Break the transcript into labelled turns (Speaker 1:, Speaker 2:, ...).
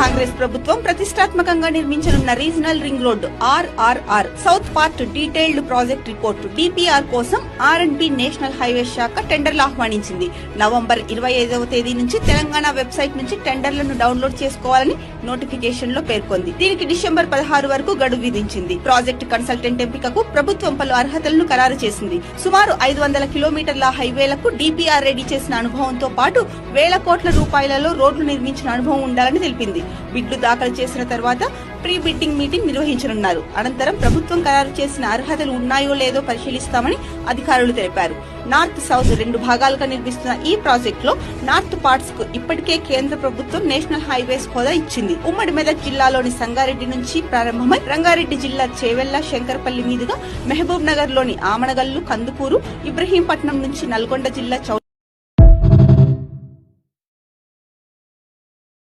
Speaker 1: కాంగ్రెస్ ప్రభుత్వం ప్రతిష్టాత్మకంగా నిర్మించనున్న regional ring road RRR south part detailed project report DPR కోసం R&B నేషనల్ హైవేస్ శాఖ టెండర్లు ఆహ్వానించింది. నవంబర్ 25వ తేదీ నుంచి తెలంగాణ వెబ్సైట్ నుంచి టెండర్లను డౌన్లోడ్ చేసుకోవాలని నోటిఫికేషన్ లో పేర్కొంది. దీనికి డిసెంబర్ 16 వరకు గడువు విధించింది. ప్రాజెక్టు కన్సల్టెంట్ ఎంపికకు ప్రభుత్వం పలు అర్హతలను ఖరారు చేసింది. సుమారు 500 కిలోమీటర్ల హైవేలకు DPR రెడీ చేసిన అనుభవంతో పాటు వేల కోట్ల రూపాయలలో రోడ్లు నిర్మించిన అనుభవం ఉండాలని తెలిపింది. బిడ్లు దాఖలు చేసిన తర్వాత ప్రీ బిడ్డింగ్ మీటింగ్ నిర్వహించనున్నారు. అనంతరం ప్రభుత్వం ఖరారు చేసిన అర్హతలు ఉన్నాయో లేదో పరిశీలిస్తామని అధికారులు తెలిపారు. నార్త్ సౌత్ 2 భాగాలుగా నిర్మిస్తున్న ఈ ప్రాజెక్ట్ లో నార్త్ పార్ట్స్ కు ఇప్పటికే కేంద్ర ప్రభుత్వం నేషనల్ హైవేస్ హోదా ఇచ్చింది. ఉమ్మడి మెదక్ జిల్లాలోని సంగారెడ్డి నుంచి ప్రారంభమై రంగారెడ్డి జిల్లా చేవెళ్ల, శంకరపల్లి మీదుగా మహబూబ్ నగర్ లోని ఆమనగల్లు, కందుకూరు, ఇబ్రహీంపట్నం నుంచి నల్గొండ జిల్లా